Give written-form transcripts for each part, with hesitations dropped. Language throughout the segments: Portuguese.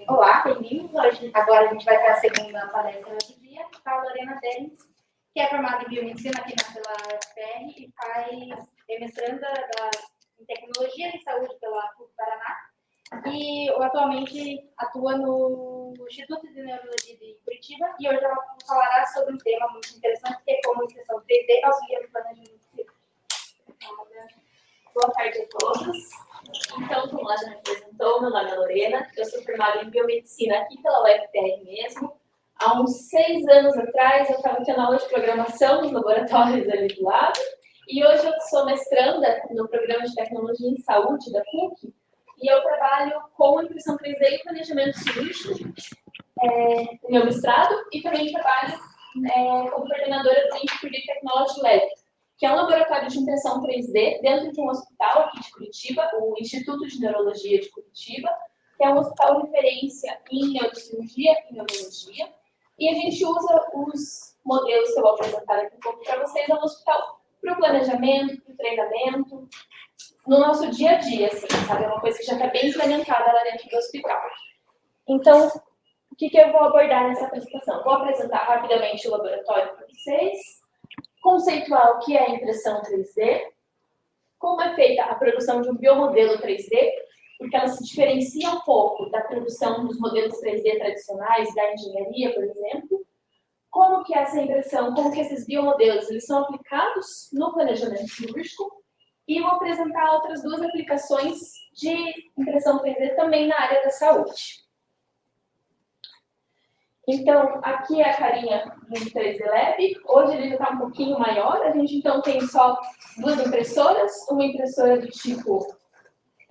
Olá, bem-vindos. Agora a gente vai ter a segunda palestra do dia, com a Lorena Dennis, que é formada em biomedicina aqui pela UFR e é mestranda em tecnologia e saúde pela PUC Paraná. E atualmente atua no Instituto de Neurologia de Curitiba e hoje ela falará sobre um tema muito interessante, que é como a impressão 3D auxilia no planejamento cirúrgico. Boa tarde a todos. Então, como ela já me apresentou, meu nome é Lorena, eu sou formada em biomedicina aqui pela UFR mesmo. Há uns 6 anos atrás, eu estava tendo aula de programação nos laboratórios ali do lado, e hoje eu sou mestranda no programa de tecnologia em saúde da PUC, e eu trabalho com impressão 3D e planejamento cirúrgico no meu mestrado, e também trabalho como coordenadora do Institute Technology Lab, que é um laboratório de impressão 3D dentro de um hospital aqui de Curitiba, o Instituto de Neurologia de Curitiba, que é um hospital de referência em neurocirurgia e neurologia. E a gente usa os modelos que eu vou apresentar aqui um pouco para vocês no hospital para o planejamento, para o treinamento, no nosso dia a dia, assim, sabe? É uma coisa que já está bem implementada lá dentro do hospital. Então, o que eu vou abordar nessa apresentação? Vou apresentar rapidamente o laboratório para vocês, conceituar o que é a impressão 3D, como é feita a produção de um biomodelo 3D, porque ela se diferencia um pouco da produção dos modelos 3D tradicionais, da engenharia, por exemplo, como que essa impressão, como que esses biomodelos eles são aplicados no planejamento cirúrgico, e vou apresentar outras 2 aplicações de impressão 3D também na área da saúde. Então, aqui é a carinha do 3D Lab. Hoje ele está um pouquinho maior. A gente, então, tem só 2 impressoras. Uma impressora do tipo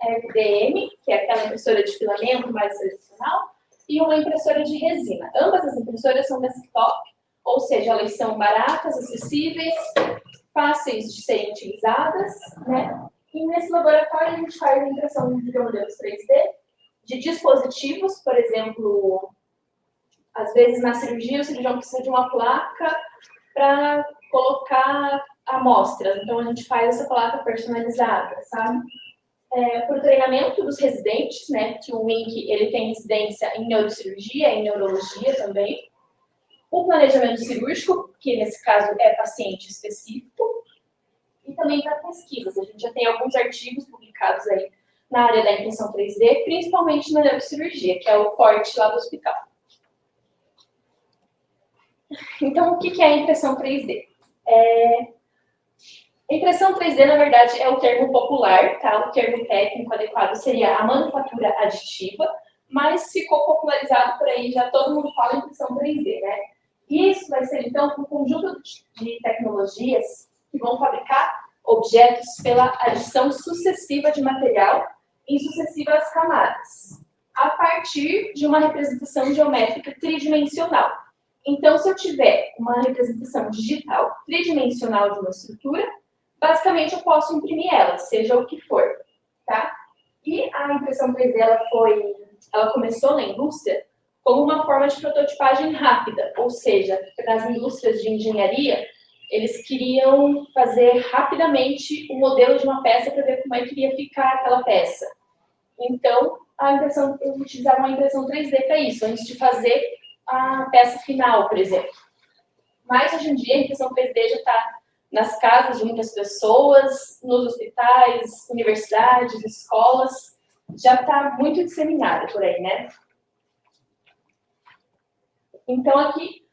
FDM, que é aquela impressora de filamento mais tradicional, e uma impressora de resina. Ambas as impressoras são desktop, ou seja, elas são baratas, acessíveis, fáceis de serem utilizadas, né? E nesse laboratório a gente faz a impressão de modelos 3D, de dispositivos, por exemplo, às vezes na cirurgia o cirurgião precisa de uma placa para colocar amostras, então a gente faz essa placa personalizada, sabe? Para o treinamento dos residentes, né, que o WINC ele tem residência em neurocirurgia, em neurologia também. O planejamento cirúrgico, que nesse caso é paciente específico, e também para pesquisas. A gente já tem alguns artigos publicados aí na área da impressão 3D, principalmente na neurocirurgia, que é o forte lá do hospital. Então, o que é a impressão 3D? A impressão 3D, na verdade, é o termo popular, tá? O termo técnico adequado seria a manufatura aditiva, mas ficou popularizado por aí, já todo mundo fala impressão 3D, né? Isso vai ser, então, um conjunto de tecnologias que vão fabricar objetos pela adição sucessiva de material em sucessivas camadas, a partir de uma representação geométrica tridimensional. Então, se eu tiver uma representação digital tridimensional de uma estrutura, basicamente eu posso imprimir ela, seja o que for, tá? E a impressão 3D, ela começou na indústria como uma forma de prototipagem rápida, ou seja, nas indústrias de engenharia, eles queriam fazer rapidamente o modelo de uma peça para ver como é que ia ficar aquela peça. Então, eles utilizavam a impressão 3D para isso, antes de fazer a peça final, por exemplo. Mas, hoje em dia, a impressão 3D já está nas casas de muitas pessoas, nos hospitais, universidades, escolas, já está muito disseminada por aí, né? Então, aqui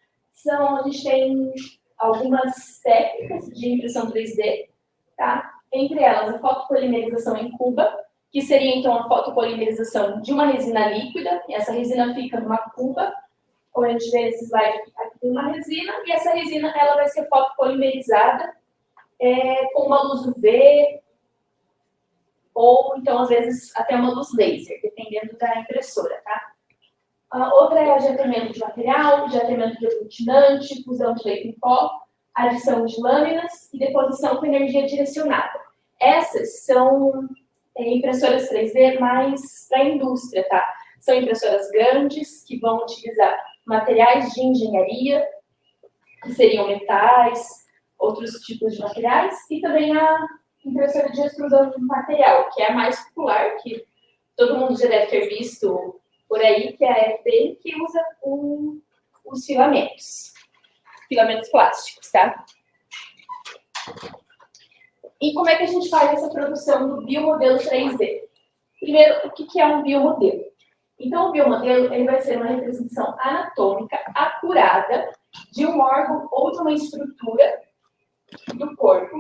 a gente tem algumas técnicas de impressão 3D, tá? Entre elas, a fotopolimerização em cuba, que seria, então, a fotopolimerização de uma resina líquida, e essa resina fica numa cuba, como a gente vê nesse slide, aqui tem uma resina, e essa resina ela vai ser fotopolimerizada com uma luz UV, ou, então, às vezes, até uma luz laser, dependendo da impressora, tá? A outra é agetamento de material, agetamento de aglutinante, fusão de leite em pó, adição de lâminas e deposição com energia direcionada. Essas são impressoras 3D mais para a indústria, tá? São impressoras grandes que vão utilizar materiais de engenharia, que seriam metais, outros tipos de materiais, e também a impressora de extrusão de material, que é a mais popular, que todo mundo já deve ter visto por aí, que é a FDM, que usa os filamentos plásticos, tá? E como é que a gente faz essa produção do biomodelo 3D? Primeiro, o que é um biomodelo? Então, o biomodelo ele vai ser uma representação anatômica acurada de um órgão ou de uma estrutura do corpo,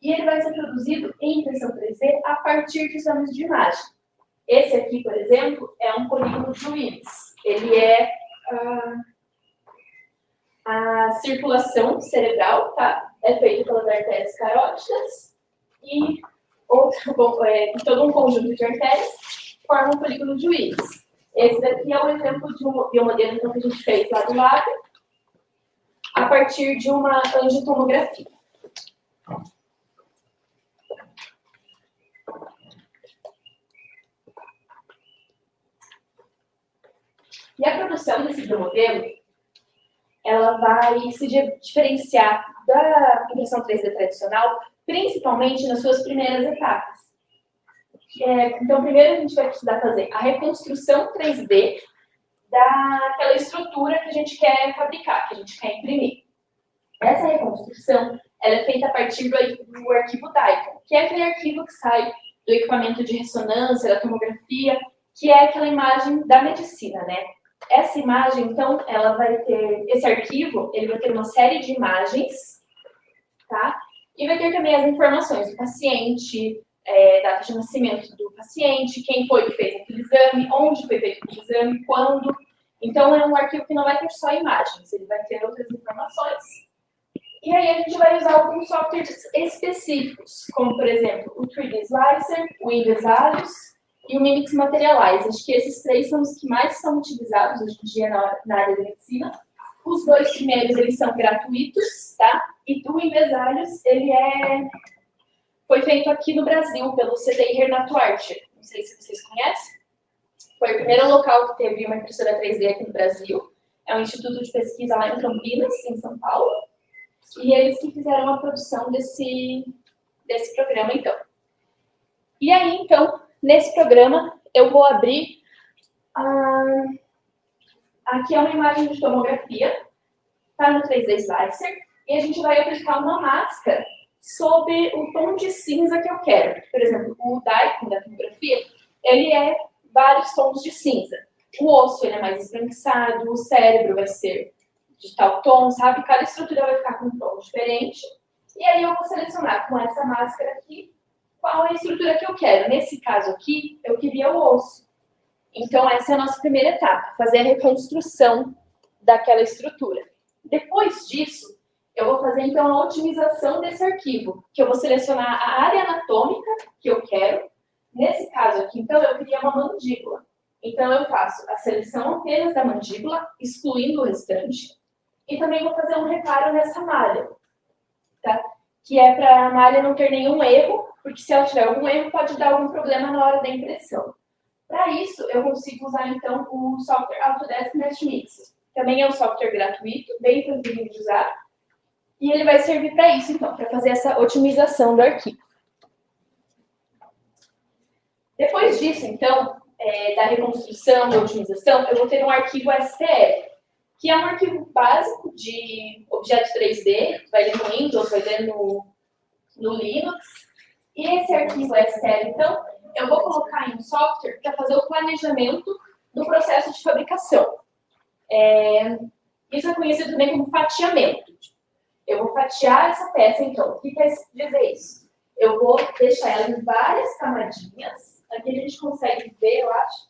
e ele vai ser produzido em impressão 3D a partir de exames de imagem. Esse aqui, por exemplo, é um polígono de Willis. Ele é a circulação cerebral, tá? É feito pelas artérias carótidas e todo um conjunto de artérias forma um polígono de Willis. Esse daqui é o exemplo de um biomodelo então, que a gente fez lá do lado, a partir de uma angiotomografia. E a produção desse biomodelo, ela vai se diferenciar da impressão 3D tradicional, principalmente nas suas primeiras etapas. Então, primeiro a gente vai precisar fazer a reconstrução 3D daquela estrutura que a gente quer fabricar, que a gente quer imprimir. Essa reconstrução ela é feita a partir do arquivo DICOM, que é aquele arquivo que sai do equipamento de ressonância, da tomografia, que é aquela imagem da medicina, né? Essa imagem, então, ela vai ter, esse arquivo, ele vai ter uma série de imagens, tá? E vai ter também as informações do paciente, data de nascimento do paciente, quem foi que fez aquele exame, onde foi feito aquele exame, quando. Então, é um arquivo que não vai ter só imagens, ele vai ter outras informações. E aí, a gente vai usar alguns softwares específicos, como, por exemplo, o 3D Slicer, o Invesalhos e o Mimix Materialize. Acho que esses três são os que mais são utilizados hoje em dia na área da medicina. Os dois primeiros, eles são gratuitos, tá? E do Invesalhos, ele foi feito aqui no Brasil, pelo CDI Renato Arte. Não sei se vocês conhecem. Foi o primeiro local que teve uma impressora 3D aqui no Brasil. É um instituto de pesquisa lá em Campinas, em São Paulo. E eles que fizeram a produção desse programa, então. E aí, então, nesse programa, eu vou abrir... Aqui é uma imagem de tomografia. Está no 3D Slicer. E a gente vai aplicar uma máscara sobre o tom de cinza que eu quero. Por exemplo, o DICOM da tomografia, ele é vários tons de cinza. O osso ele é mais esbranquiçado, o cérebro vai ser de tal tom, sabe? Cada estrutura vai ficar com um tom diferente. E aí eu vou selecionar com essa máscara aqui qual é a estrutura que eu quero. Nesse caso aqui, eu queria o osso. Então, essa é a nossa primeira etapa, fazer a reconstrução daquela estrutura. Depois disso, eu vou fazer, então, a otimização desse arquivo, que eu vou selecionar a área anatômica que eu quero. Nesse caso aqui, então, eu queria uma mandíbula. Então, eu faço a seleção apenas da mandíbula, excluindo o restante. E também vou fazer um reparo nessa malha, tá? Que é para a malha não ter nenhum erro, porque se ela tiver algum erro, pode dar algum problema na hora da impressão. Para isso, eu consigo usar, então, o software Autodesk Mesh Mix. Também é um software gratuito, bem tranquilo de usar. E ele vai servir para isso, então, para fazer essa otimização do arquivo. Depois disso, então, da reconstrução, da otimização, eu vou ter um arquivo STL, que é um arquivo básico de objeto 3D, vai ler no Windows, vai ler no Linux. E esse arquivo STL, então, eu vou colocar em um software para fazer o planejamento do processo de fabricação. Isso é conhecido também como fatiamento. Eu vou fatiar essa peça, então. O que quer dizer isso? Eu vou deixar ela em várias camadinhas. Aqui a gente consegue ver, eu acho,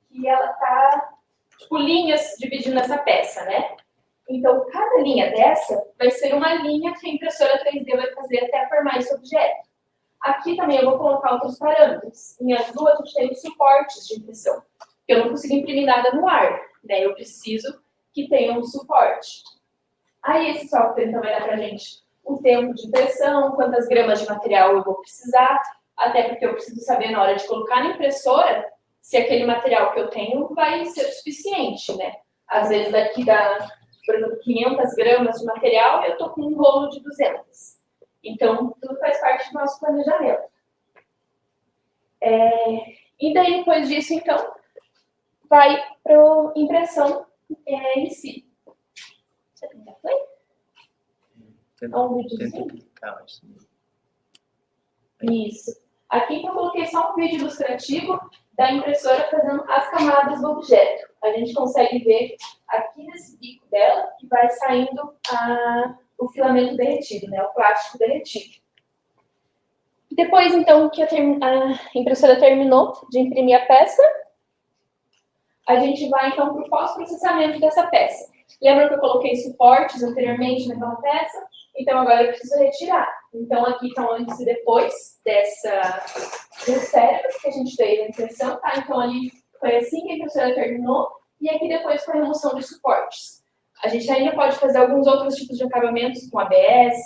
que ela está, tipo, linhas dividindo essa peça, né? Então, cada linha dessa vai ser uma linha que a impressora 3D vai fazer até formar esse objeto. Aqui também eu vou colocar outros parâmetros. Em azul, a gente tem os suportes de impressão. Eu não consigo imprimir nada no ar, né? Eu preciso que tenha um suporte. Aí, esse software, então, vai dar para a gente o tempo de impressão, quantas gramas de material eu vou precisar, até porque eu preciso saber, na hora de colocar na impressora, se aquele material que eu tenho vai ser o suficiente, né? Às vezes, daqui dá, por exemplo, 500 gramas de material, eu estou com um rolo de 200. Então, tudo faz parte do nosso planejamento. E daí, depois disso, então, vai para impressão em si. Você tem que play? Um videozinho? Tenta clicar, acho. Isso. Aqui eu coloquei só um vídeo ilustrativo da impressora fazendo as camadas do objeto. A gente consegue ver aqui nesse bico dela que vai saindo o filamento derretido, né? O plástico derretido. Depois, então, que a impressora terminou de imprimir a peça, a gente vai, então, para o pós-processamento dessa peça. Lembra que eu coloquei suportes anteriormente naquela peça? Então, agora eu preciso retirar. Então, aqui estão antes e depois do cérebro que a gente fez a impressão, tá? Então, ali foi assim que a impressora terminou, e aqui depois foi a remoção de suportes. A gente ainda pode fazer alguns outros tipos de acabamentos com ABS,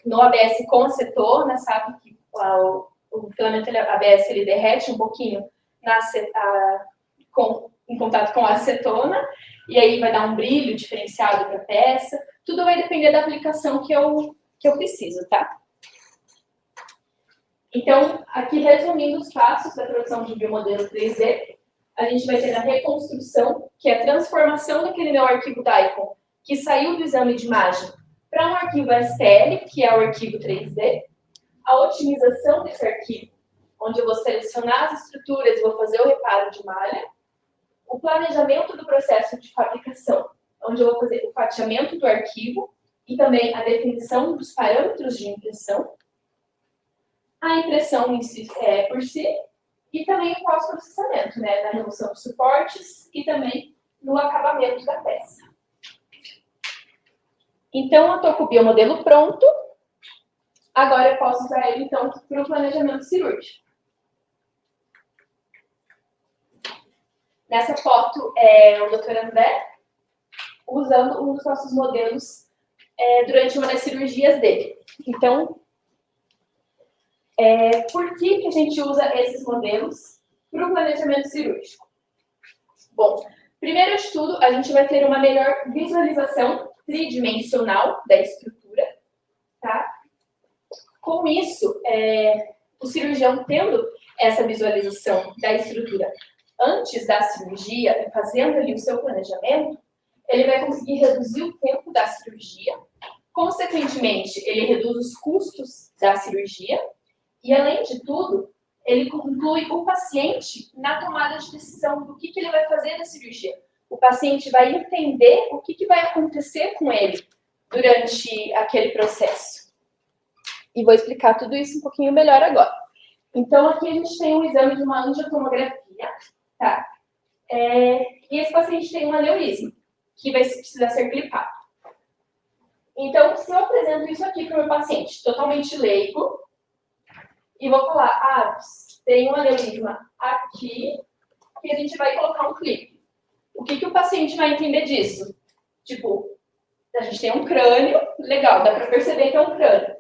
no ABS com acetona, sabe? Que o filamento ABS ele derrete um pouquinho em contato com a acetona, e aí vai dar um brilho diferenciado para a peça. Tudo vai depender da aplicação que eu preciso, tá? Então, aqui resumindo os passos da produção de biomodelo 3D, a gente vai ter a reconstrução, que é a transformação daquele meu arquivo DICOM, que saiu do exame de imagem, para um arquivo STL, que é o arquivo 3D, a otimização desse arquivo, onde eu vou selecionar as estruturas e vou fazer o reparo de malha, o planejamento do processo de fabricação, onde eu vou fazer o fatiamento do arquivo e também a definição dos parâmetros de impressão, a impressão em si, por si, e também o pós-processamento, né, na remoção de suportes e também no acabamento da peça. Então, eu estou com o biomodelo pronto. Agora eu posso usar ele, então, para o planejamento cirúrgico. Nessa foto é o Dr. André usando um dos nossos modelos durante uma das cirurgias dele. Então, por que a gente usa esses modelos para o planejamento cirúrgico? Bom, primeiro de tudo, a gente vai ter uma melhor visualização tridimensional da estrutura, tá? Com isso, o cirurgião tendo essa visualização da estrutura antes da cirurgia, fazendo ali o seu planejamento, ele vai conseguir reduzir o tempo da cirurgia, consequentemente, ele reduz os custos da cirurgia, e além de tudo, ele inclui o paciente na tomada de decisão do que ele vai fazer na cirurgia. O paciente vai entender o que vai acontecer com ele durante aquele processo. E vou explicar tudo isso um pouquinho melhor agora. Então, aqui a gente tem um exame de uma angiotomografia, tá? E esse paciente tem um aneurisma, que vai precisar ser clipado. Então, se eu apresento isso aqui para o meu paciente, totalmente leigo, e vou falar, tem um aneurisma aqui, e a gente vai colocar um clipe. O que o paciente vai entender disso? Tipo, a gente tem um crânio, legal, dá para perceber que é um crânio.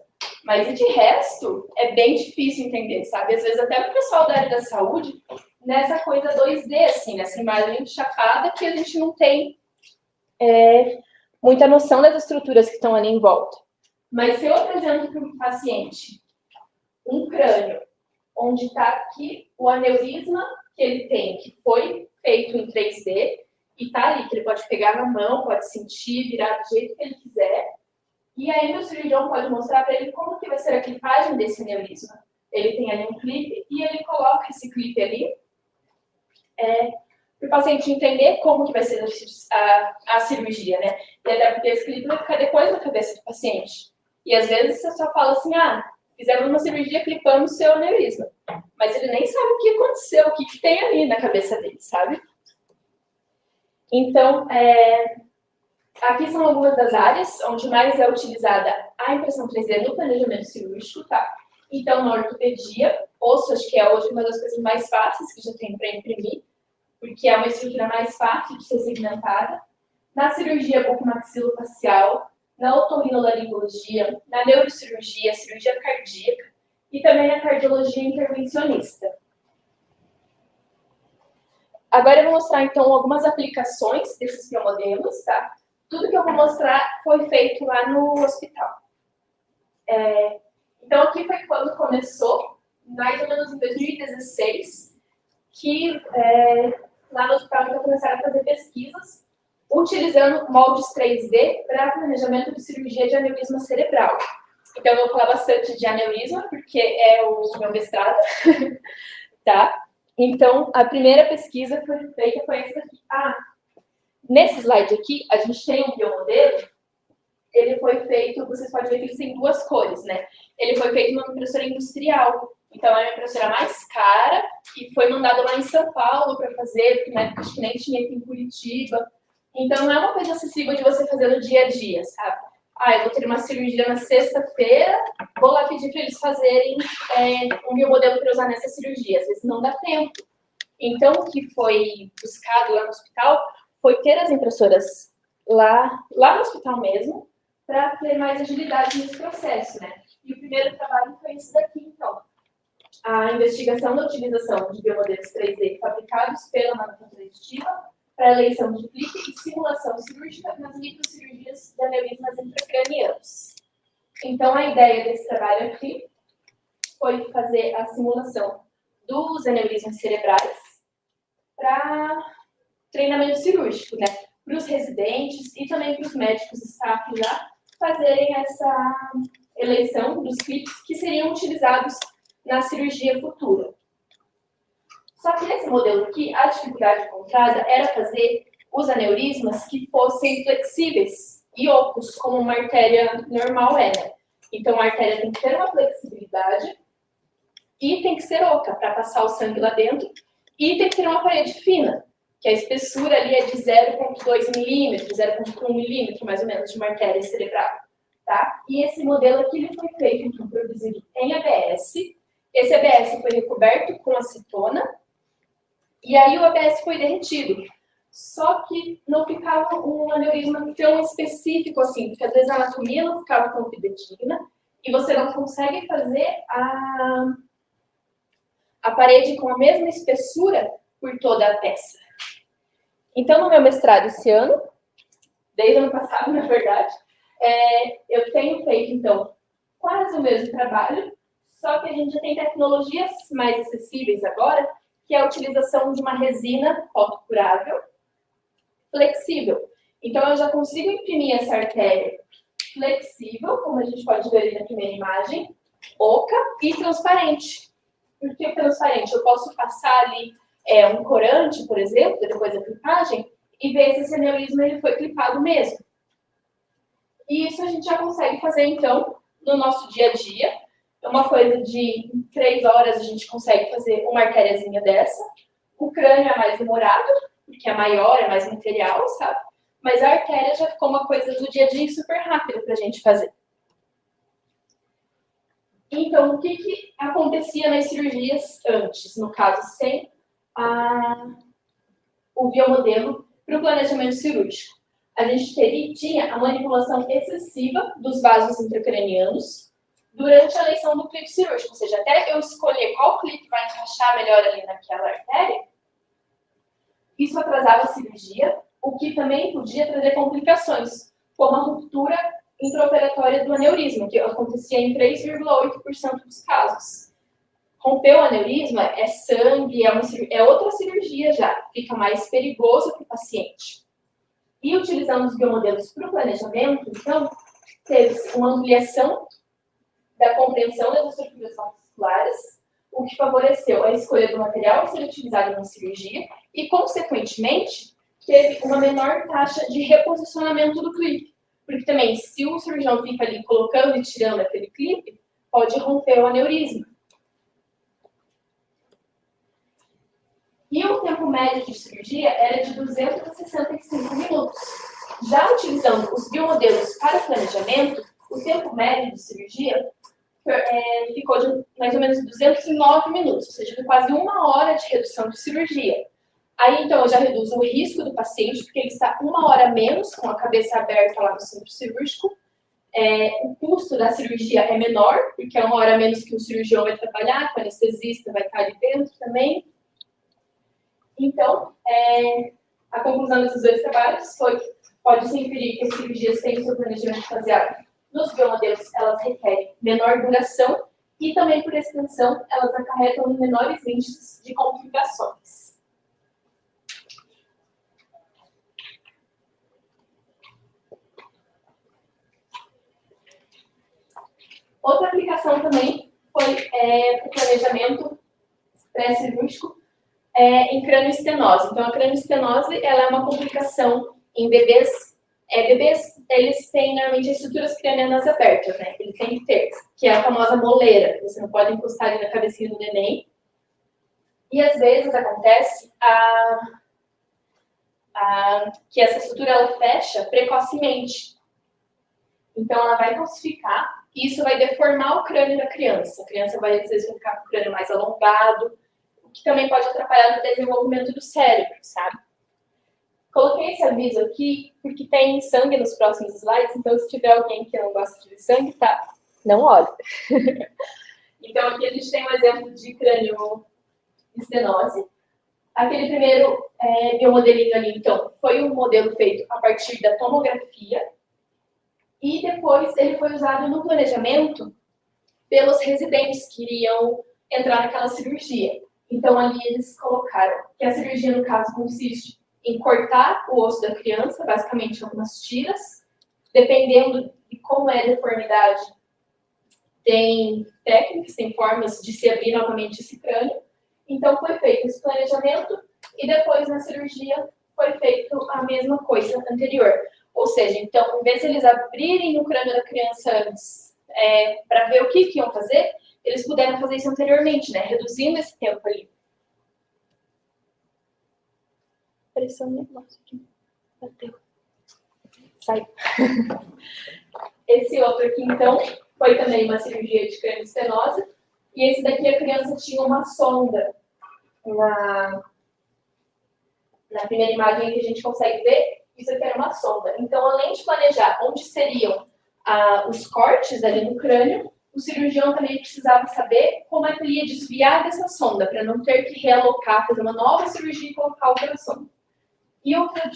Mas de resto, é bem difícil entender, sabe? Às vezes até para o pessoal da área da saúde, nessa coisa 2D, assim, nessa imagem chapada, que a gente não tem muita noção das estruturas que estão ali em volta. Mas se eu apresento para um paciente um crânio, onde está aqui o aneurisma que ele tem, que foi feito em 3D, e está ali, que ele pode pegar na mão, pode sentir, virar do jeito que ele quiser, e ainda o cirurgião pode mostrar para ele como que vai ser a clipagem desse aneurisma. Ele tem ali um clipe, e ele coloca esse clipe ali, para o paciente entender como que vai ser a cirurgia, né? E até porque esse clipe vai ficar depois na cabeça do paciente. E às vezes você só fala assim, fizemos uma cirurgia clipando o seu aneurisma. Mas ele nem sabe o que aconteceu, o que tem ali na cabeça dele, sabe? Então, aqui são algumas das áreas onde mais é utilizada a impressão 3D no planejamento cirúrgico, tá? Então, na ortopedia, osso, acho que é hoje uma das coisas mais fáceis que já tem para imprimir, porque é uma estrutura mais fácil de ser segmentada. Na cirurgia bucomaxilofacial, na otorrinolaringologia, na neurocirurgia, cirurgia cardíaca e também na cardiologia intervencionista. Agora eu vou mostrar, então, algumas aplicações desses biomodelos, tá? Tudo que eu vou mostrar foi feito lá no hospital. Então, aqui foi quando começou, mais ou menos em 2016, que lá no hospital então, começaram a fazer pesquisas utilizando moldes 3D para planejamento de cirurgia de aneurisma cerebral. Então, eu vou falar bastante de aneurisma, porque é o meu mestrado, tá? Então, a primeira pesquisa que foi feita foi essa aqui. Nesse slide aqui, a gente tem um biomodelo. Ele foi feito, vocês podem ver que ele tem duas cores, né? Ele foi feito numa impressora industrial. Então, é uma impressora mais cara e foi mandado lá em São Paulo para fazer, porque na época acho que nem tinha aqui em Curitiba. Então, não é uma coisa acessível de você fazer no dia a dia, sabe? Eu vou ter uma cirurgia na sexta-feira, vou lá pedir para eles fazerem um biomodelo para usar nessa cirurgia. Às vezes não dá tempo. Então, o que foi buscado lá no hospital foi ter as impressoras lá no hospital mesmo, para ter mais agilidade nesse processo, né? E o primeiro trabalho foi esse daqui, então. A investigação da utilização de biomodelos 3D fabricados pela manufatura aditiva para eleição de clipe e simulação cirúrgica nas microcirurgias de aneurismas intracranianos. Então, a ideia desse trabalho aqui foi fazer a simulação dos aneurismas cerebrais para treinamento cirúrgico, né? Para os residentes e também para os médicos staff já fazerem essa eleição dos clipes que seriam utilizados na cirurgia futura. Só que nesse modelo aqui, a dificuldade encontrada era fazer os aneurismas que fossem flexíveis e ocos, como uma artéria normal é, né? Então, a artéria tem que ter uma flexibilidade e tem que ser oca para passar o sangue lá dentro e tem que ter uma parede fina, que a espessura ali é de 0,2 milímetros, 0,1 milímetro, mais ou menos, de uma artéria cerebral, tá? E esse modelo aqui ele foi feito, então, produzido em ABS. Esse ABS foi recoberto com acetona, e aí o ABS foi derretido. Só que não ficava um aneurisma tão específico assim, porque às vezes a anatomia não ficava tão fidedigna, e você não consegue fazer a parede com a mesma espessura por toda a peça. Então, no meu mestrado esse ano, desde o ano passado, na verdade, eu tenho feito, então, quase o mesmo trabalho, só que a gente já tem tecnologias mais acessíveis agora, que é a utilização de uma resina fotocurável flexível. Então, eu já consigo imprimir essa artéria flexível, como a gente pode ver ali na primeira imagem, oca e transparente. Por que transparente? Eu posso passar ali um corante, por exemplo, depois da clipagem, e ver se esse aneurisma ele foi clipado mesmo. E isso a gente já consegue fazer, então, no nosso dia a dia. É uma coisa de 3 horas a gente consegue fazer uma artériazinha dessa. O crânio é mais demorado, porque é maior, é mais material, sabe? Mas a artéria já ficou uma coisa do dia a dia super rápida para a gente fazer. Então, o que acontecia nas cirurgias antes, no caso, sem o biomodelo para o planejamento cirúrgico? A gente tinha a manipulação excessiva dos vasos intracranianos durante a eleição do clipe cirúrgico, ou seja, até eu escolher qual clipe vai encaixar melhor ali naquela artéria, isso atrasava a cirurgia, o que também podia trazer complicações, como a ruptura intraoperatória do aneurisma, que acontecia em 3,8% dos casos. Rompeu o aneurisma, é sangue, é outra cirurgia já, fica mais perigoso para o paciente. E utilizando os biomodelos para o planejamento, então, teve uma ampliação da compreensão das estruturas vasculares, o que favoreceu a escolha do material a ser utilizado na cirurgia e, consequentemente, teve uma menor taxa de reposicionamento do clipe. Porque também, se o cirurgião fica ali colocando e tirando aquele clipe, pode romper o aneurisma. E o tempo médio de cirurgia era de 265 minutos. Já utilizando os biomodelos para planejamento, o tempo médio de cirurgia ficou de mais ou menos 209 minutos, ou seja, de quase 1 hora de redução de cirurgia. Aí, então, eu já reduzo o risco do paciente, porque ele está 1 hora menos com a cabeça aberta lá no centro cirúrgico. O custo da cirurgia é menor, porque é 1 hora menos que o cirurgião vai trabalhar, que o anestesista vai estar ali dentro também. Então, a conclusão desses 2 trabalhos foi que pode-se inferir que as cirurgias têm o seu planejamento baseado nos biomodelos, elas requerem menor duração e também, por extensão, elas acarretam em menores índices de complicações. Outra aplicação também foi para o planejamento pré-cirúrgico em cranioestenose. Então, a cranioestenose ela é uma complicação em bebês. Bebês, eles têm normalmente as estruturas cranianas abertas, né? Eles têm que ter, que é a famosa moleira. Você não pode encostar ali na cabecinha do neném. E às vezes acontece que essa estrutura ela fecha precocemente. Então, ela vai calcificar e isso vai deformar o crânio da criança. A criança vai, às vezes, ficar com o crânio mais alongado, o que também pode atrapalhar no desenvolvimento do cérebro, sabe? Coloquei esse aviso aqui porque tem sangue nos próximos slides, então se tiver alguém que não gosta de ver sangue, tá? Não olhe. Então, aqui a gente tem um exemplo de cranioestenose. Aquele primeiro biomodelinho ali, então, foi um modelo feito a partir da tomografia e depois ele foi usado no planejamento pelos residentes que iriam entrar naquela cirurgia. Então, ali eles colocaram que a cirurgia, no caso, consiste em cortar o osso da criança, basicamente algumas tiras, dependendo de como é a deformidade, tem técnicas, tem formas de se abrir novamente esse crânio. Então, foi feito esse planejamento e depois, na cirurgia, foi feito a mesma coisa anterior. Ou seja, então, em vez de eles abrirem o crânio da criança antes para ver o que iam fazer, eles puderam fazer isso anteriormente, né? Reduzindo esse tempo ali. Apareceu um negócio aqui. Bateu. Saiu. Esse outro aqui, então, foi também uma cirurgia de cranioestenose. E esse daqui, a criança tinha uma sonda. Na primeira imagem que a gente consegue ver, isso aqui era uma sonda. Então, além de planejar onde seriam os cortes ali no crânio, o cirurgião também precisava saber como é que ele ia desviar dessa sonda, para não ter que realocar, fazer uma nova cirurgia e colocar outra sonda. E outra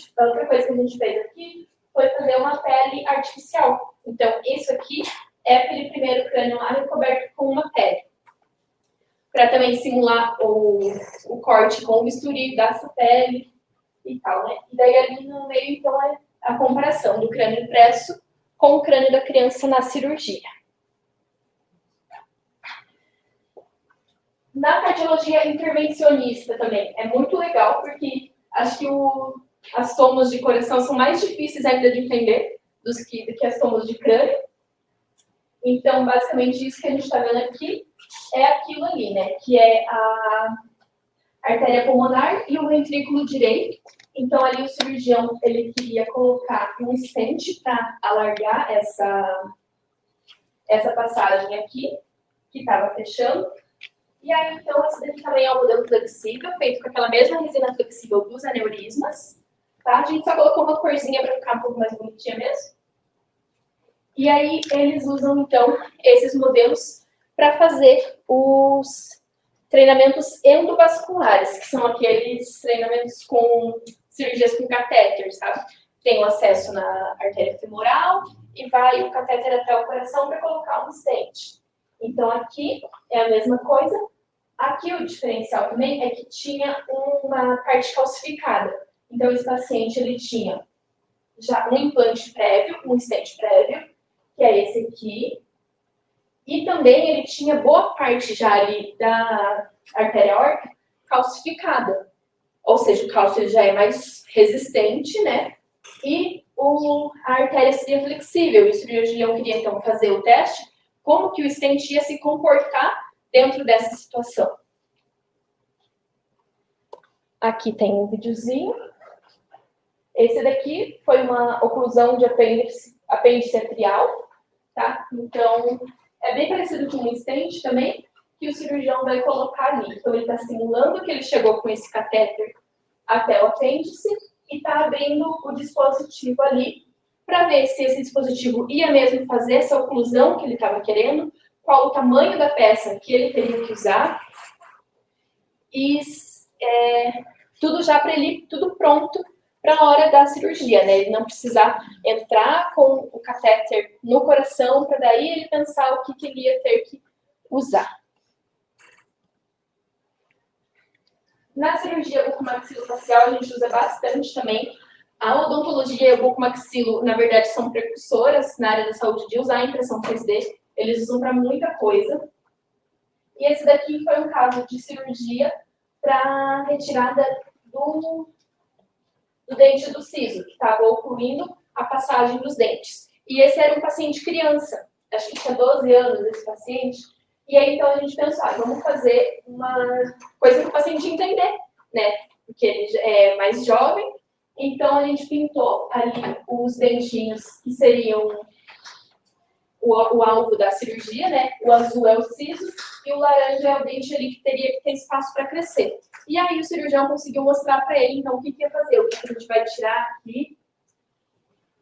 coisa que a gente fez aqui foi fazer uma pele artificial. Então, isso aqui é aquele primeiro crânio lá recoberto com uma pele. Para também simular o corte com o bisturi dessa pele e tal, né? E daí ali no meio, então, é a comparação do crânio impresso com o crânio da criança na cirurgia. Na cardiologia intervencionista também é muito legal, porque acho que as tomas de coração são mais difíceis ainda de entender do que as tomas de crânio. Então, basicamente, isso que a gente está vendo aqui é aquilo ali, né? Que é a artéria pulmonar e o ventrículo direito. Então, ali o cirurgião, ele queria colocar um stent para alargar essa passagem aqui, que estava fechando. E aí, então, esse daqui também é o modelo flexível, feito com aquela mesma resina flexível dos aneurismas. Tá? A gente só colocou uma corzinha para ficar um pouco mais bonitinha mesmo. E aí, eles usam, então, esses modelos para fazer os treinamentos endovasculares, que são aqueles treinamentos com cirurgias com catéter, sabe? Tem o acesso na artéria femoral e vai o catéter até o coração para colocar um stent. Então, aqui é a mesma coisa. Aqui o diferencial também é que tinha uma parte calcificada. Então, esse paciente, ele tinha já um implante prévio, um stent prévio, que é esse aqui. E também ele tinha boa parte já ali da artéria aórtica calcificada. Ou seja, o cálcio já é mais resistente, né? E a artéria seria flexível. E o cirurgião queria, então, fazer o teste, como que o stent ia se comportar dentro dessa situação. Aqui tem um videozinho. Esse daqui foi uma oclusão de apêndice atrial, tá? Então, é bem parecido com um stent também, que o cirurgião vai colocar ali. Então, ele está simulando que ele chegou com esse catéter até o apêndice e está abrindo o dispositivo ali para ver se esse dispositivo ia mesmo fazer essa oclusão que ele estava querendo, qual o tamanho da peça que ele teria que usar e tudo já para ele, tudo pronto para a hora da cirurgia, né? Ele não precisar entrar com o catéter no coração para daí ele pensar o que ele ia ter que usar. Na cirurgia bucomaxilofacial, a gente usa bastante também. A odontologia e o bucomaxilo, na verdade, são precursoras na área da saúde de usar a impressão 3D. Eles usam para muita coisa. E esse daqui foi um caso de cirurgia para retirada do dente do siso, que estava ocluindo a passagem dos dentes. E esse era um paciente criança, acho que tinha 12 anos esse paciente. E aí, então, a gente pensou, vamos fazer uma coisa que o paciente entender, né? Porque ele é mais jovem. Então, a gente pintou ali os dentinhos que seriam o alvo da cirurgia, né? O azul é o siso e o laranja é o dente ali que teria que ter espaço para crescer. E aí, o cirurgião conseguiu mostrar para ele, então, o que ia fazer. O que a gente vai tirar aqui.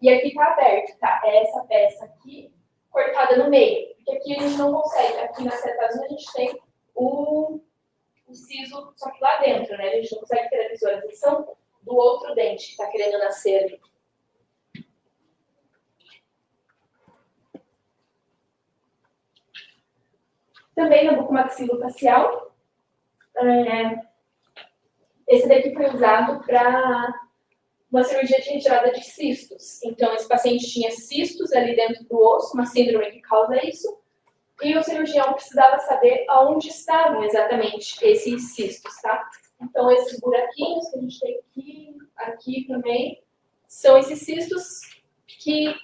E aqui está aberto, tá? É essa peça aqui, cortada no meio. Porque aqui a gente não consegue. Aqui na cetazina a gente tem o siso, só que lá dentro, né? A gente não consegue ter a visualização do outro dente que está querendo nascer ali. Também na bucomaxilofacial, esse daqui foi usado para uma cirurgia de retirada de cistos. Então, esse paciente tinha cistos ali dentro do osso, uma síndrome que causa isso, e o cirurgião precisava saber aonde estavam exatamente esses cistos, tá? Então, esses buraquinhos que a gente tem aqui também, são esses cistos que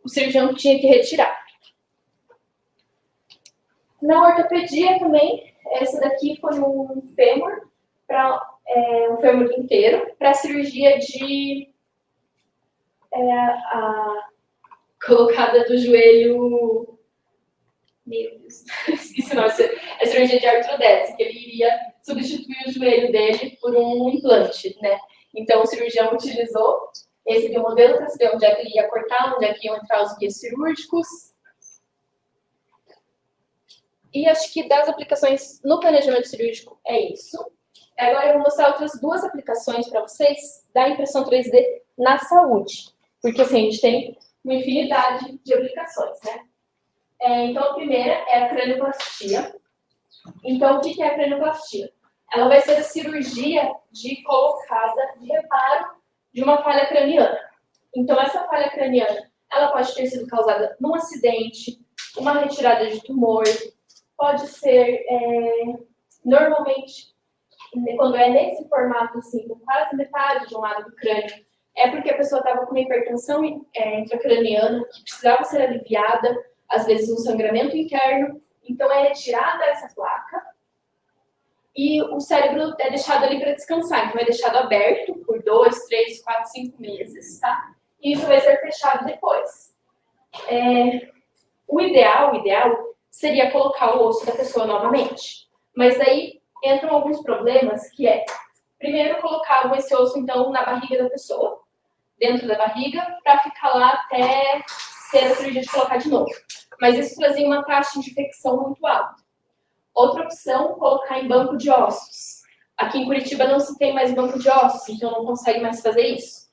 o cirurgião tinha que retirar. Na ortopedia também, essa daqui foi um fêmur, um fêmur inteiro, para cirurgia de colocada do joelho. Meu Deus, esqueci o nome. É cirurgia de artrodese, que ele iria substituir o joelho dele por um implante, né? Então, o cirurgião utilizou esse biomodelo para saber onde é que ele ia cortar, onde é que iam entrar os guias cirúrgicos. E acho que das aplicações no planejamento cirúrgico é isso. Agora eu vou mostrar outras duas aplicações para vocês da impressão 3D na saúde. Porque assim, a gente tem uma infinidade de aplicações, né? Então, a primeira é a cranioplastia. Então, o que é a cranioplastia? Ela vai ser a cirurgia de colocada, de reparo de uma falha craniana. Então, essa falha craniana, ela pode ter sido causada num acidente, uma retirada de tumor, pode ser, normalmente, quando é nesse formato, assim, com quase metade de um lado do crânio, é porque a pessoa estava com uma hipertensão intracraniana que precisava ser aliviada, às vezes um sangramento interno, então é retirada essa placa e o cérebro é deixado ali para descansar, então é deixado aberto por 2, 3, 4, 5 meses, tá? E isso vai ser fechado depois. O ideal seria colocar o osso da pessoa novamente, mas daí entram alguns problemas, que primeiro colocavam esse osso, então, na barriga da pessoa, dentro da barriga, para ficar lá até ter a cirurgia de colocar de novo. Mas isso trazia uma taxa de infecção muito alta. Outra opção, colocar em banco de ossos. Aqui em Curitiba não se tem mais banco de ossos, então não consegue mais fazer isso.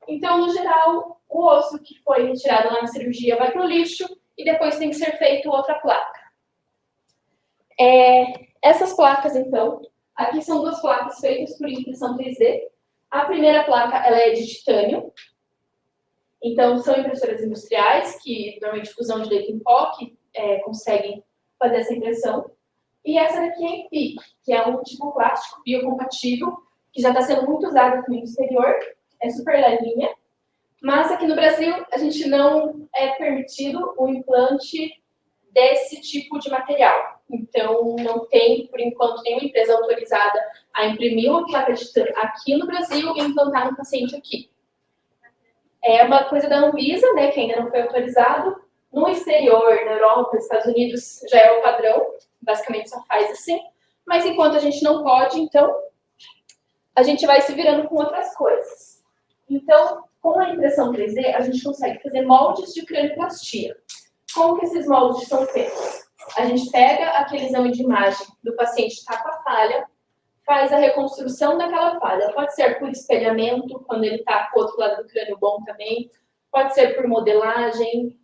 Então, no geral, o osso que foi retirado lá na cirurgia vai para o lixo e depois tem que ser feito outra placa. Essas placas, então, aqui são duas placas feitas por impressão 3D. A primeira placa, ela é de titânio. Então, são impressoras industriais, que normalmente fusão de leite em pó, que conseguem fazer essa impressão. E essa daqui é em PIC, que é um tipo plástico biocompatível, que já está sendo muito usado aqui no exterior, é super levinha. Mas aqui no Brasil, a gente não é permitido o implante desse tipo de material. Então, não tem, por enquanto, nenhuma empresa autorizada a imprimir uma placa de titânio aqui no Brasil e implantar no paciente aqui. É uma coisa da Anvisa, né, que ainda não foi autorizado. No exterior, na Europa, nos Estados Unidos, já é o padrão. Basicamente, só faz assim. Mas enquanto a gente não pode, então, a gente vai se virando com outras coisas. Então, com a impressão 3D, a gente consegue fazer moldes de cranioplastia. Como que esses moldes são feitos? A gente pega aquele exame de imagem do paciente que está com a falha, faz a reconstrução daquela falha. Pode ser por espelhamento, quando ele está com o outro lado do crânio bom também. Pode ser por modelagem.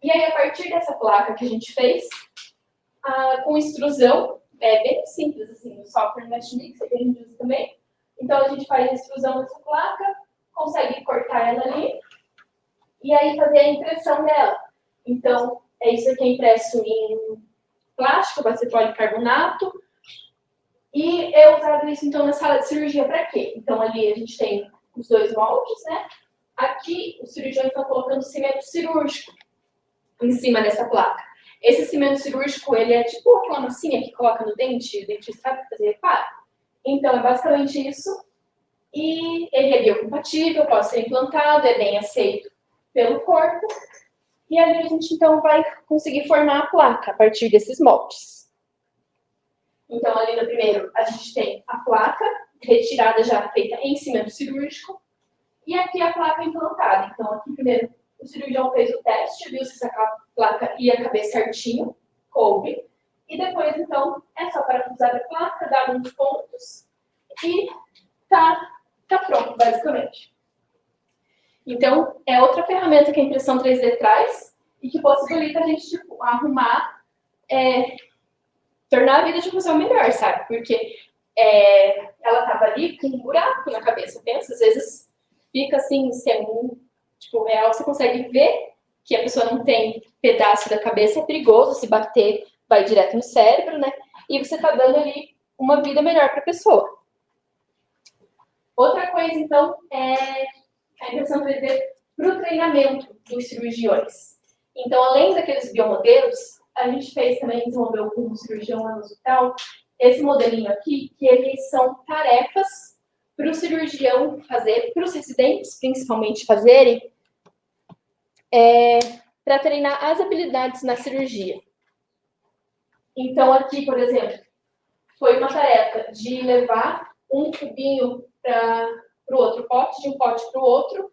E aí, a partir dessa placa que a gente fez, com extrusão, é bem simples, assim, o software Meshmix, que a gente usa também. Então, a gente faz a extrusão dessa placa, consegue cortar ela ali, e aí fazer a impressão dela. Então, isso aqui é impresso em plástico, vai ser policarbonato, e é usado isso, então, na sala de cirurgia para quê? Então, ali a gente tem os 2 moldes, né? Aqui, os cirurgiões estão colocando cimento cirúrgico em cima dessa placa. Esse cimento cirúrgico, ele é tipo aquela massinha que coloca no dente, o dentista sabe fazer reparo. Então, é basicamente isso. E ele é biocompatível, pode ser implantado, é bem aceito pelo corpo. E ali a gente, então, vai conseguir formar a placa a partir desses moldes. Então, ali no primeiro, a gente tem a placa retirada já feita em cimento cirúrgico. E aqui a placa implantada. Então, aqui primeiro o cirurgião fez o teste, viu se essa placa ia caber certinho, coube. E depois, então, é só parafusar a placa, dar alguns pontos e tá pronto, basicamente. Então, é outra ferramenta que a impressão 3D traz e que possibilita a gente, tipo, arrumar, tornar a vida de uma pessoa melhor, sabe? Porque ela tava ali com um buraco na cabeça, pensa, às vezes fica assim, tipo, real, você consegue ver que a pessoa não tem pedaço da cabeça, é perigoso, se bater, vai direto no cérebro, né? E você tá dando ali uma vida melhor para a pessoa. Outra coisa, então, é a impressão 3D para o treinamento dos cirurgiões. Então, além daqueles biomodelos, a gente desenvolveu com um cirurgião lá no hospital, esse modelinho aqui, que eles são tarefas para o cirurgião fazer, para os residentes principalmente fazerem, para treinar as habilidades na cirurgia. Então, aqui, por exemplo, foi uma tarefa de levar um tubinho para o outro pote, de um pote para o outro.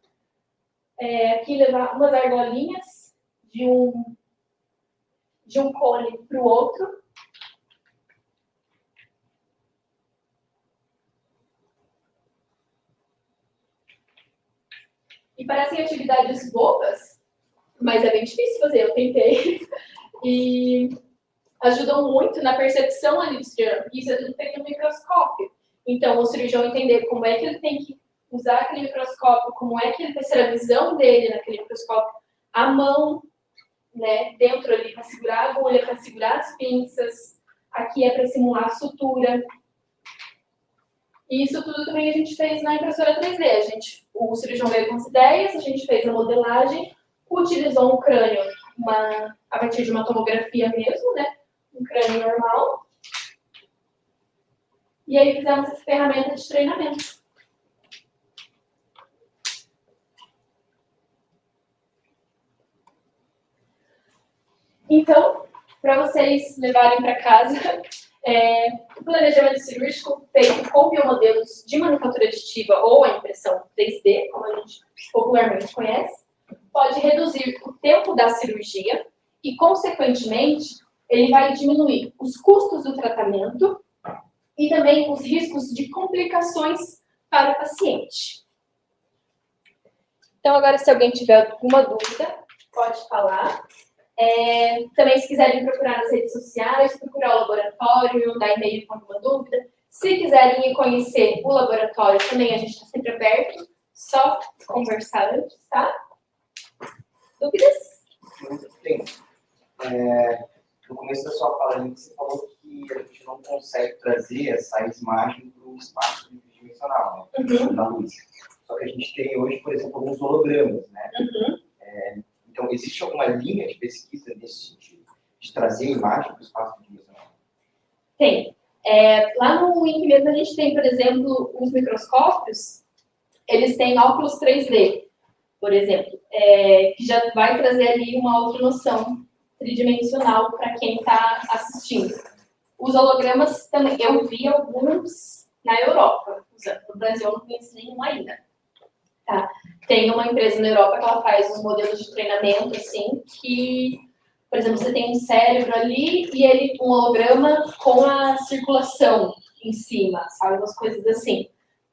Aqui, levar umas argolinhas de um cone para o outro. E parecem atividades bobas, mas é bem difícil fazer, eu tentei. E ajudam muito na percepção ali do cirurgião. Isso é tudo feito no microscópio. Então, o cirurgião entender como é que ele tem que usar aquele microscópio, como é que ele vai ser a visão dele naquele microscópio, a mão, né, dentro ali para segurar a agulha, para segurar as pinças. Aqui é para simular a sutura. E isso tudo também a gente fez na impressora 3D. O cirurgião veio com as ideias, a gente fez a modelagem, utilizou um crânio, a partir de uma tomografia mesmo, né? Um crânio normal. E aí fizemos essa ferramenta de treinamento. Então, para vocês levarem para casa, o planejamento cirúrgico feito com biomodelos de manufatura aditiva ou a impressão 3D, como a gente popularmente conhece, pode reduzir o tempo da cirurgia e, consequentemente, ele vai diminuir os custos do tratamento e também os riscos de complicações para o paciente. Então, agora, se alguém tiver alguma dúvida, pode falar. Também, se quiserem procurar nas redes sociais, procurar o laboratório, dar e-mail com alguma dúvida. Se quiserem ir conhecer o laboratório, também a gente está sempre aberto. Só conversar antes, tá? Dúvidas? Tem. No começo da sua fala, você falou que a gente não consegue trazer essa imagem para o espaço tridimensional, né? Da luz. Só que a gente tem hoje, por exemplo, alguns hologramas, né? Então, existe alguma linha de pesquisa nesse sentido, de trazer a imagem para o espaço tridimensional? Tem. Lá no INC mesmo a gente tem, por exemplo, os microscópios, eles têm óculos 3D, por exemplo, que já vai trazer ali uma outra noção tridimensional para quem está assistindo. Os hologramas também, eu vi alguns na Europa, no Brasil eu não conheço nenhum ainda. Tá? Tem uma empresa na Europa que ela faz uns modelos de treinamento, assim, que, por exemplo, você tem um cérebro ali e ele um holograma com a circulação em cima, sabe? Umas coisas assim.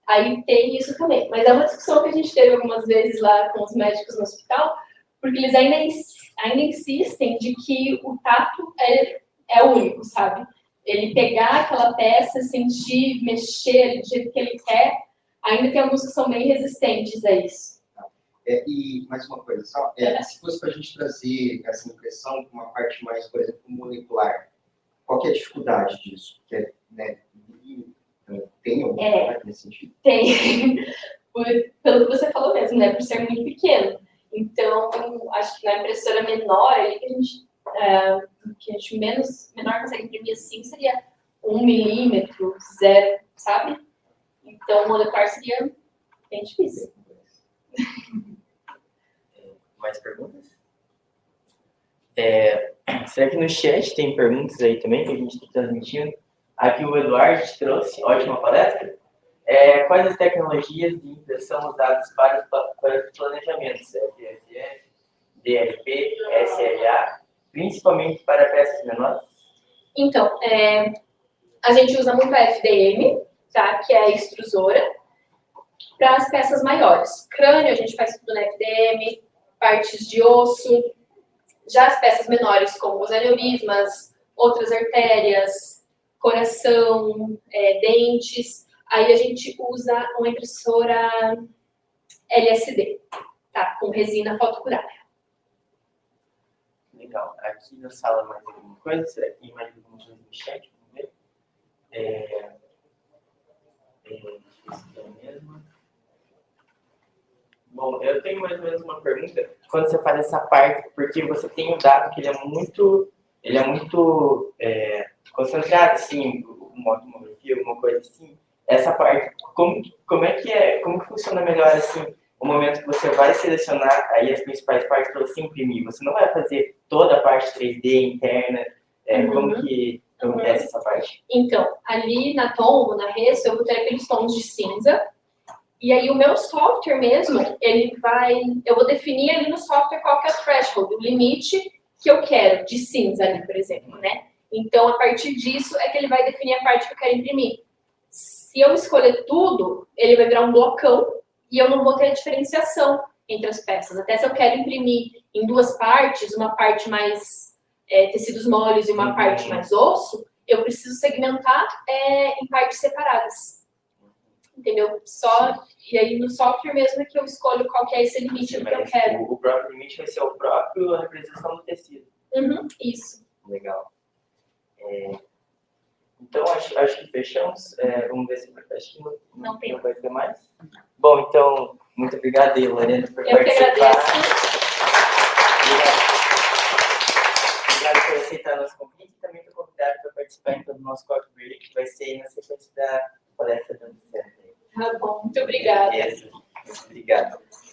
Aí tem isso também. Mas é uma discussão que a gente teve algumas vezes lá com os médicos no hospital, porque eles ainda ainda insistem de que o tato é único, sabe? Ele pegar aquela peça, sentir, mexer do jeito que ele quer, ainda tem alguns que são bem resistentes a isso. E mais uma coisa, só, se fosse para a gente trazer essa impressão para uma parte mais, por exemplo, molecular, qual que é a dificuldade disso? Que né, tem alguma dificuldade nesse sentido? Tem. Pelo que você falou mesmo, né? Por ser muito pequeno. Então, acho que na impressora menor, ali que a gente menor consegue imprimir assim, seria 1 milímetro, 0, sabe? Então, molecular seria bem difícil. Mais perguntas? Será que no chat tem perguntas aí também que a gente está transmitindo? Aqui o Eduardo trouxe, ótima palestra. Quais as tecnologias de impressão usadas para os planejamentos? FFF, DLP, SLA, principalmente para peças menores? Então, a gente usa muito a FDM, tá? Que é a extrusora, para as peças maiores. Crânio, a gente faz tudo na FDM, partes de osso. Já as peças menores, como os aneurismas, outras artérias, coração, dentes, aí a gente usa uma impressora LSD, tá? Com resina fotocurável. Legal. Aqui na sala mais alguma coisa? Será que tem mais alguma coisa no chat? Vamos ver. Mesmo. Bom, eu tenho mais ou menos uma pergunta. Quando você faz essa parte, porque você tem um dado que ele é muito concentrado, assim, uma tomografia, alguma coisa assim. Essa parte, como que funciona melhor, assim, o momento que você vai selecionar aí as principais partes para você imprimir? Você não vai fazer toda a parte 3D interna, como que é essa parte? Então, ali na Tommo, na Resso, eu vou ter aqueles tons de cinza. E aí o meu software mesmo, eu vou definir ali no software qual que é o threshold, o limite que eu quero de cinza ali, por exemplo, né? Então, a partir disso é que ele vai definir a parte que eu quero imprimir. Se eu escolher tudo, ele vai virar um blocão e eu não vou ter a diferenciação entre as peças. Até se eu quero imprimir em 2 partes, uma parte mais tecidos moles e uma parte mais osso, eu preciso segmentar em partes separadas. Entendeu? E aí no software mesmo é que eu escolho qual que é esse limite que eu quero. O próprio limite vai ser a representação do tecido. Isso. Legal. Então, acho que fechamos. Vamos ver se acho que não vai ter mais. Bom, então, muito obrigado aí, Lorena, por participar. Eu que agradeço. Obrigado por aceitar nosso convite e também por convidar para participar então, do nosso coffee break, que vai ser na sequência da palestra da Luciana. Tá bom, muito obrigada. Obrigado.